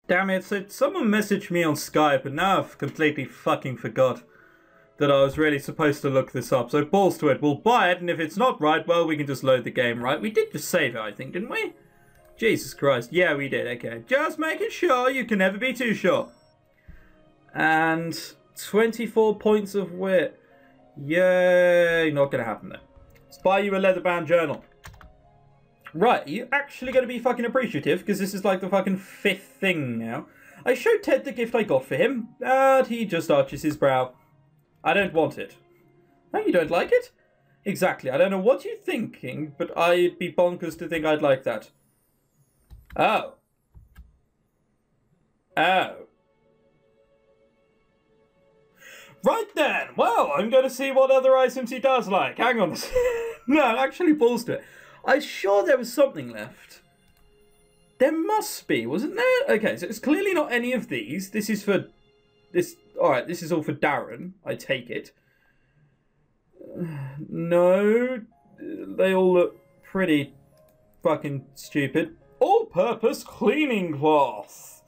Damn it, so someone messaged me on Skype and now I've completely fucking forgot that I was really supposed to look this up. So balls to it, we'll buy it, and if it's not right, well, we can just load the game, right? We did just save it, I think, didn't we? Jesus Christ. Yeah, we did, okay. Just making sure, you can never be too sure. And 24 points of wit. Yay, not gonna happen there. Let's buy you a leather-bound journal. Right, are you actually going to be fucking appreciative? Because this is like the fucking 5th thing now. I showed Ted the gift I got for him, but he just arches his brow. I don't want it. No, you don't like it? Exactly, I don't know what you're thinking, but I'd be bonkers to think I'd like that. Oh. Oh. Right then, well, I'm going to see what other items he does like. Hang on a second. No, actually balls to it. I'm sure there was something left. There must be, wasn't there? Okay, so it's clearly not any of these. This is for... this. Alright, this is all for Darren, I take it. No. They all look pretty fucking stupid. All-purpose cleaning cloth.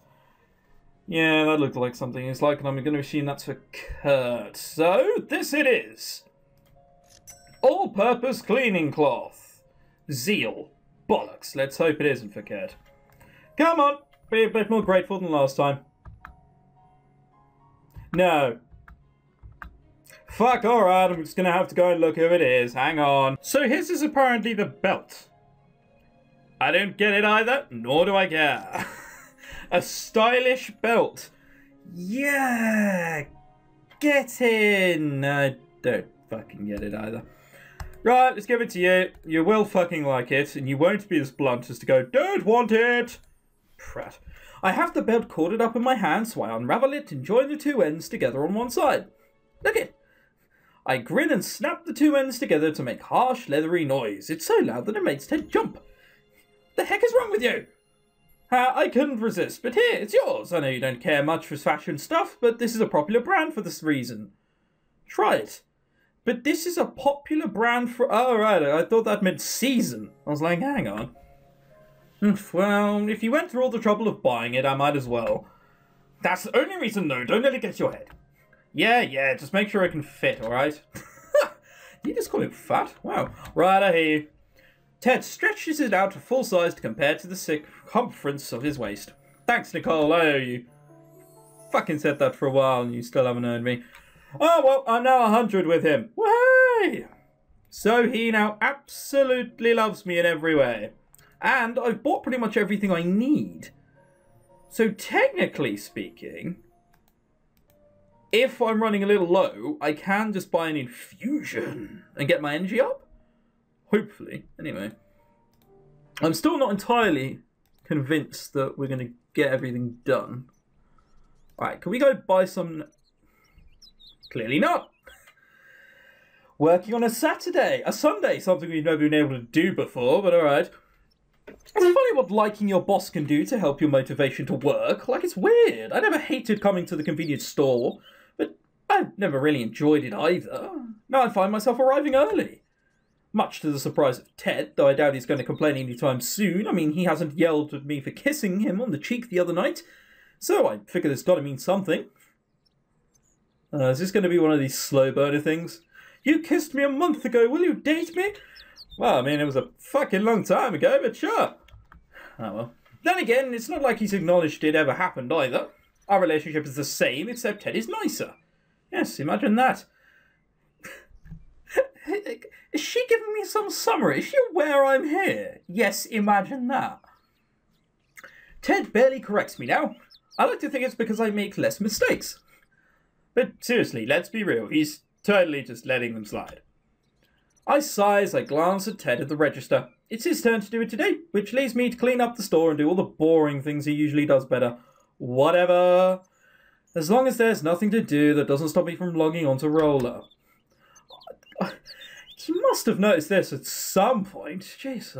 Yeah, that looked like something it's like, and I'm going to assume that's for Kurt. So, this it is. All-purpose cleaning cloth. Zeal. Bollocks. Let's hope it isn't for Kurt. Come on. Be a bit more grateful than last time. No. Fuck, alright. I'm just going to have to go and look who it is. Hang on. So his is apparently the belt. I don't get it either, nor do I care. A stylish belt. Yeah. Get in. I don't fucking get it either. Right, let's give it to you. You will fucking like it, and you won't be as blunt as to go, don't want it! Prat. I have the belt corded up in my hand, so I unravel it and join the two ends together on one side. Look it! I grin and snap the two ends together to make harsh, leathery noise. It's so loud that it makes Ted jump. The heck is wrong with you? I couldn't resist, but here, it's yours. I know you don't care much for fashion stuff, but this is a popular brand for this reason. Try it. But this is a popular brand for... Oh, right, I thought that meant season. I was like, hang on. Well, if you went through all the trouble of buying it, I might as well. That's the only reason, though. Don't let it get to your head. Yeah, just make sure it can fit, alright? You just call it fat? Wow. Right, I hear you. Ted stretches it out to full size compared to the circumference of his waist. Thanks, Nicole. I owe you. Fucking said that for a while and you still haven't earned me. Oh, well, I'm now 100 with him. Way! So he now absolutely loves me in every way. And I've bought pretty much everything I need. So technically speaking, if I'm running a little low, I can just buy an infusion and get my energy up. Hopefully. Anyway. I'm still not entirely convinced that we're going to get everything done. Alright, can we go buy some... Clearly not. Working on a Saturday. A Sunday. Something we've never been able to do before, but alright. It's funny what liking your boss can do to help your motivation to work. Like, it's weird. I never hated coming to the convenience store, but I've never really enjoyed it either. Now I find myself arriving early. Much to the surprise of Ted, though I doubt he's going to complain anytime soon. I mean, he hasn't yelled at me for kissing him on the cheek the other night, so I figure this got to mean something. Is this going to be one of these slow burner things? You kissed me a month ago, will you date me? Well, I mean, it was a fucking long time ago, but sure. Oh well. Then again, it's not like he's acknowledged it ever happened either. Our relationship is the same, except Ted is nicer. Yes, imagine that. Is she giving me some summary? Is she aware I'm here? Yes, imagine that. Ted barely corrects me now. I like to think it's because I make less mistakes. But seriously, let's be real. He's totally just letting them slide. I sigh as I glance at Ted at the register. It's his turn to do it today, which leaves me to clean up the store and do all the boring things he usually does better. Whatever. As long as there's nothing to do that doesn't stop me from logging onto Roller. He must have noticed this at some point. Jeez,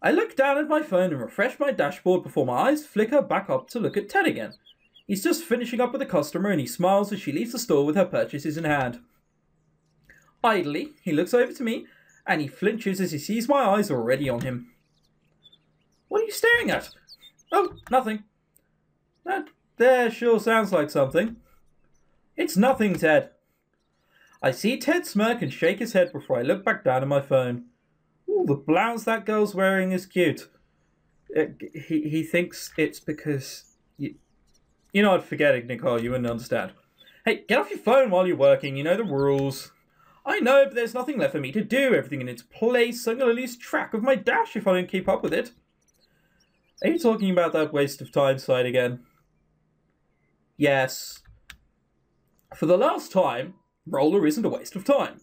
I look down at my phone and refresh my dashboard before my eyes flicker back up to look at Ted again. He's just finishing up with a customer and he smiles as she leaves the store with her purchases in hand. Idly, he looks over to me and he flinches as he sees my eyes already on him. What are you staring at? Oh, nothing. That there sure sounds like something. It's nothing, Ted. I see Ted smirk and shake his head before I look back down at my phone. Ooh, the blouse that girl's wearing is cute. He thinks it's because... You know, I'd forget it, Nicole. You wouldn't understand. Hey, get off your phone while you're working. You know the rules. I know, but there's nothing left for me to do. Everything in its place. I'm going to lose track of my dash if I don't keep up with it. Are you talking about that waste of time side again? Yes. For the last time, roller isn't a waste of time.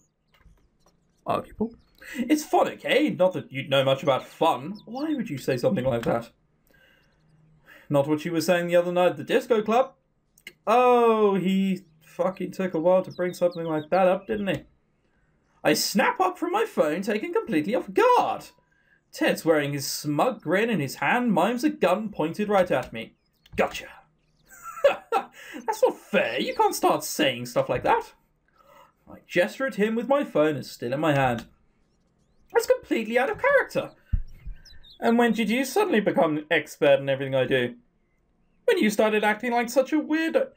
Arguable. It's fun, okay? Not that you'd know much about fun. Why would you say something like that? Not what you were saying the other night at the disco club? Oh, he fucking took a while to bring something like that up, didn't he? I snap up from my phone, taken completely off guard. Ted's wearing his smug grin and his hand mimes a gun pointed right at me. Gotcha. That's not fair. You can't start saying stuff like that. I gesture at him with my phone as still in my hand. That's completely out of character. And when did you suddenly become an expert in everything I do? When you started acting like such a weirdo.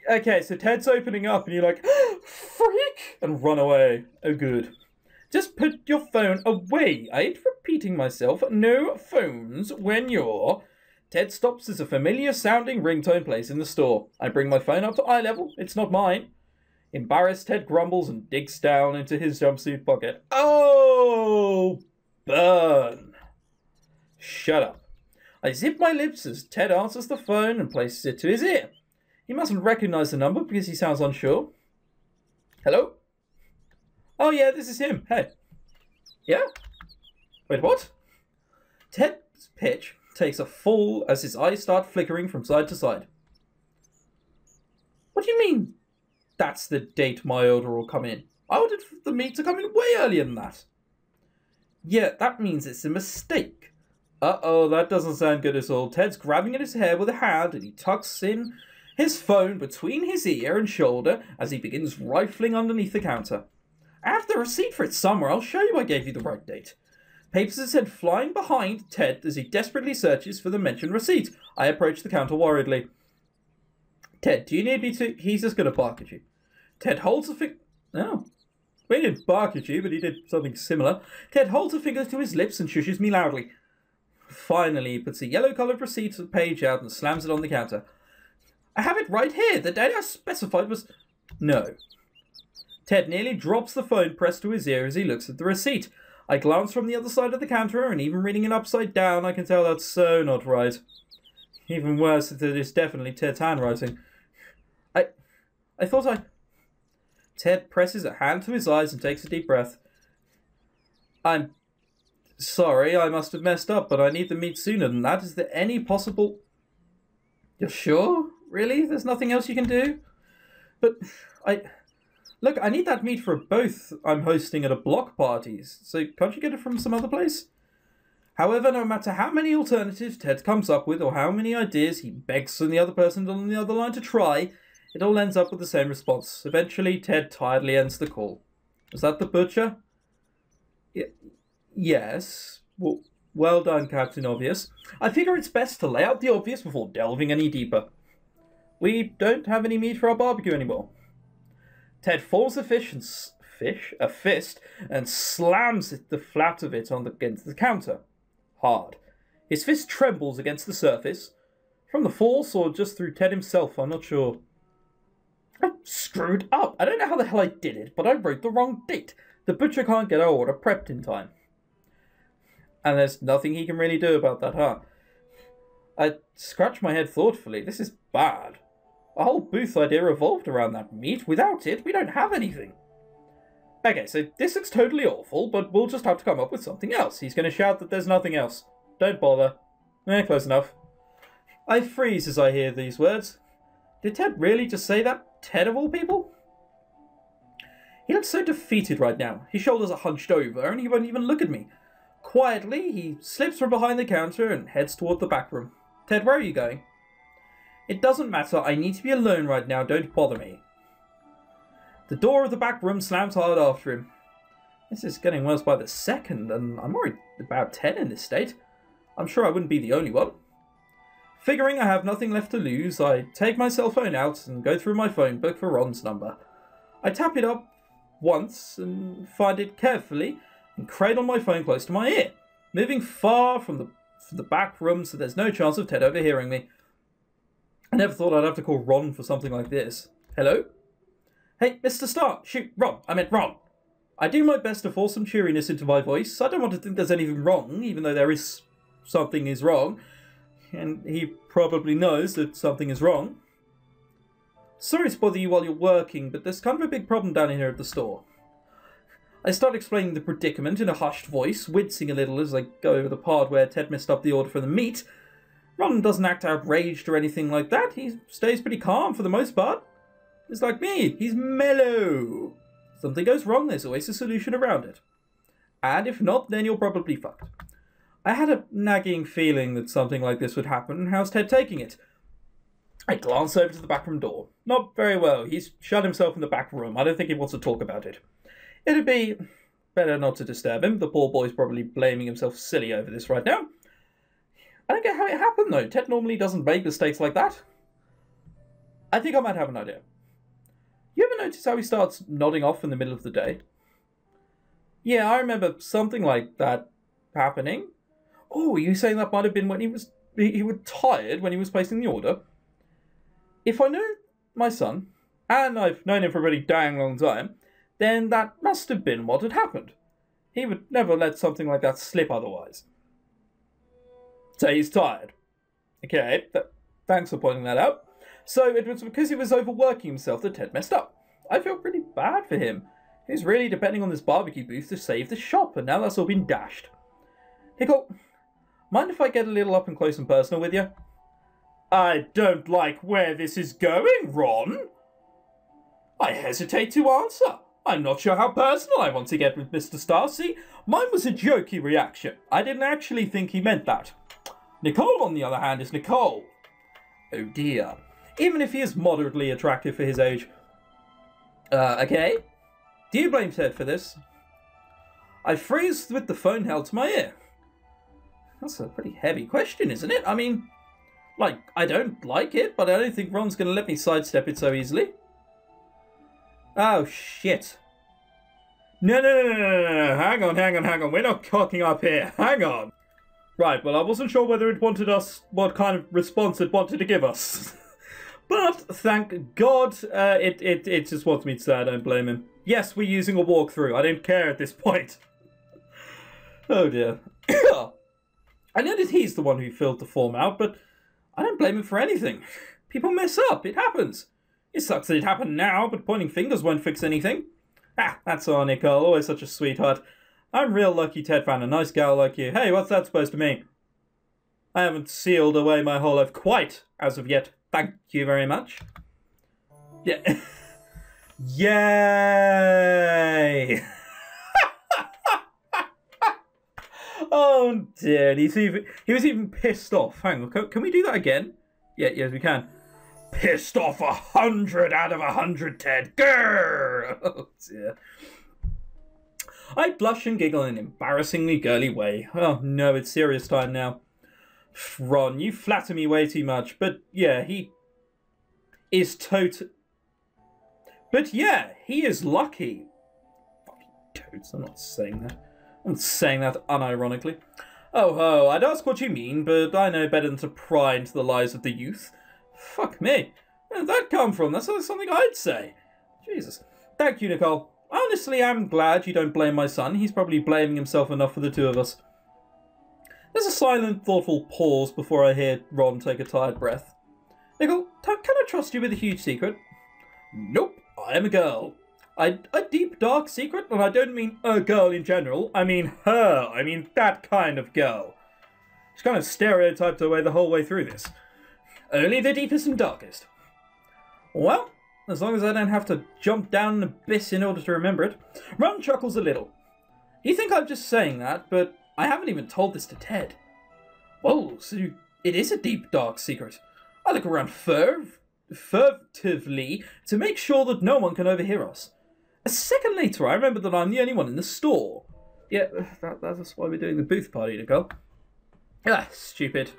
Okay, so Ted's opening up and you're like, freak, and run away. Oh, good. Just put your phone away. I ain't repeating myself. No phones when you're... Ted stops as a familiar-sounding ringtone plays in the store. I bring my phone up to eye level. It's not mine. Embarrassed, Ted grumbles and digs down into his jumpsuit pocket. Oh, burn. Shut up. I zip my lips as Ted answers the phone and places it to his ear. He mustn't recognize the number because he sounds unsure. Hello? Oh yeah, this is him. Hey. Yeah? Wait, what? Ted's pitch takes a fall as his eyes start flickering from side to side. What do you mean? That's the date my order will come in. I ordered the meat to come in way earlier than that. Yeah, that means it's a mistake. Uh-oh, that doesn't sound good at all. Ted's grabbing at his hair with a hand and he tucks in his phone between his ear and shoulder as he begins rifling underneath the counter. I have the receipt for it somewhere. I'll show you I gave you the right date. Papers are sent flying behind Ted as he desperately searches for the mentioned receipt. I approach the counter worriedly. Ted, do you need me to... He's just going to bark at you. Ted holds a finger... Oh. Well, he didn't bark at you, but he did something similar. Ted holds a finger to his lips and shushes me loudly. Finally, he puts a yellow-coloured receipt page out and slams it on the counter. I have it right here. The date I specified was... No. Ted nearly drops the phone pressed to his ear as he looks at the receipt. I glance from the other side of the counter, and even reading it upside down, I can tell that's so not right. Even worse, that it is definitely Ted's handwriting. I thought I... Ted presses a hand to his eyes and takes a deep breath. I'm sorry, I must have messed up, but I need the meat sooner than that. Is there any possible... You're sure? Really? There's nothing else you can do? But Look, I need that meat for both I'm hosting at a block parties, so can't you get it from some other place? However, no matter how many alternatives Ted comes up with or how many ideas he begs from the other person on the other line to try, it all ends up with the same response. Eventually, Ted tiredly ends the call. Was that the butcher? Yes. Well done, Captain Obvious. I figure it's best to lay out the obvious before delving any deeper. We don't have any meat for our barbecue anymore. Ted falls a fist and slams the flat of it against the counter. Hard. His fist trembles against the surface. From the force or just through Ted himself, I'm not sure. I screwed up. I don't know how the hell I did it, but I wrote the wrong date. The butcher can't get our order prepped in time. And there's nothing he can really do about that, huh? I scratch my head thoughtfully. This is bad. The whole booth idea revolved around that meat. Without it, we don't have anything. Okay, so this looks totally awful, but we'll just have to come up with something else. He's going to shout that there's nothing else. Don't bother. Close enough. I freeze as I hear these words. Did Ted really just say that? Ted of all people? He looks so defeated right now. His shoulders are hunched over, and he won't even look at me. Quietly, he slips from behind the counter and heads toward the back room. Ted, where are you going? It doesn't matter. I need to be alone right now. Don't bother me. The door of the back room slams hard after him. This is getting worse by the second, and I'm worried about Ted in this state. I'm sure I wouldn't be the only one. Figuring I have nothing left to lose, I take my cell phone out and go through my phone book for Ron's number. I tap it up once and find it carefully and cradle my phone close to my ear, moving far from the back room so there's no chance of Ted overhearing me. I never thought I'd have to call Ron for something like this. Hello? Hey, Mr. Starr. Shoot, Ron. I meant Ron. I do my best to force some cheeriness into my voice. I don't want to think there's anything wrong, even though there is something is wrong. And he probably knows that something is wrong. Sorry to bother you while you're working, but there's kind of a big problem down here at the store. I start explaining the predicament in a hushed voice, wincing a little as I go over the part where Ted messed up the order for the meat. Ron doesn't act outraged or anything like that. He stays pretty calm for the most part. He's like me. He's mellow. If something goes wrong, there's always a solution around it. And if not, then you're probably fucked. I had a nagging feeling that something like this would happen. How's Ted taking it? I glance over to the back room door. Not very well. He's shut himself in the back room. I don't think he wants to talk about it. It'd be better not to disturb him. The poor boy's probably blaming himself silly over this right now. I don't get how it happened, though. Ted normally doesn't make mistakes like that. I think I might have an idea. You ever notice how he starts nodding off in the middle of the day? Yeah, I remember something like that happening. Oh, are you saying that might have been when he was tired when he was placing the order? If I know my son, and I've known him for a really dang long time, then that must have been what had happened. He would never let something like that slip otherwise. So he's tired. Okay, thanks for pointing that out. So it was because he was overworking himself that Ted messed up. I feel pretty bad for him. He's really depending on this barbecue booth to save the shop, and now that's all been dashed. Nicole, mind if I get a little up and close and personal with you? I don't like where this is going, Ron. I hesitate to answer. I'm not sure how personal I want to get with Mr. Starr. See, mine was a jokey reaction. I didn't actually think he meant that. Nicole, on the other hand, is Nicole. Oh dear. Even if he is moderately attractive for his age. Okay. Do you blame Ted for this? I freeze with the phone held to my ear. That's a pretty heavy question, isn't it? I mean, like, I don't like it, but I don't think Ron's going to let me sidestep it so easily. Oh, shit. No. Hang on. We're not cocking up here. Hang on. Right, well, I wasn't sure whether it wanted us, what kind of response it wanted to give us. But, thank God, it just wants me to say I don't blame him. Yes, we're using a walkthrough. I don't care at this point. Oh, dear. I know that he's the one who filled the form out, but I don't blame him for anything. People mess up. It happens. It sucks that it happened now, but pointing fingers won't fix anything. Ah, that's all, Nicole. Always such a sweetheart. I'm real lucky Ted found a nice gal like you. Hey, what's that supposed to mean? I haven't sealed away my whole life quite as of yet. Thank you very much. Yeah. Yay! Oh dear, he was even pissed off. Hang on, can we do that again? Yeah, yes we can. Pissed off 100 out of 100, Ted. Grrr! Oh dear. I blush and giggle in an embarrassingly girly way. Oh no, it's serious time now. Ron, you flatter me way too much, but yeah, he is But yeah, he is lucky. Fucking totes, I'm not saying that. I'm saying that unironically. Oh, I'd ask what you mean, but I know better than to pry into the lives of the youth. Fuck me. Where did that come from? That's something I'd say. Jesus. Thank you, Nicole. Honestly, I'm glad you don't blame my son. He's probably blaming himself enough for the two of us. There's a silent, thoughtful pause before I hear Ron take a tired breath. Nicole, can I trust you with a huge secret? Nope, I am a girl. A deep, dark secret, and I don't mean a girl in general. I mean her. I mean that kind of girl. She's kind of stereotyped her way the whole way through this. Only the deepest and darkest. Well, as long as I don't have to jump down an abyss in order to remember it. Ron chuckles a little. You think I'm just saying that, but I haven't even told this to Ted. Whoa, so it is a deep, dark secret. I look around furtively to make sure that no one can overhear us. A second later, I remember that I'm the only one in the store. Yeah, that's why we're doing the booth party, Nicole. Ah, stupid.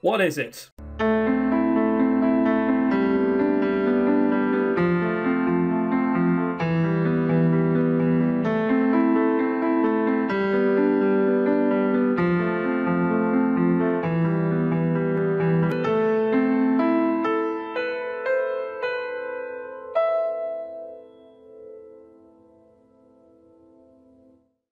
What is it?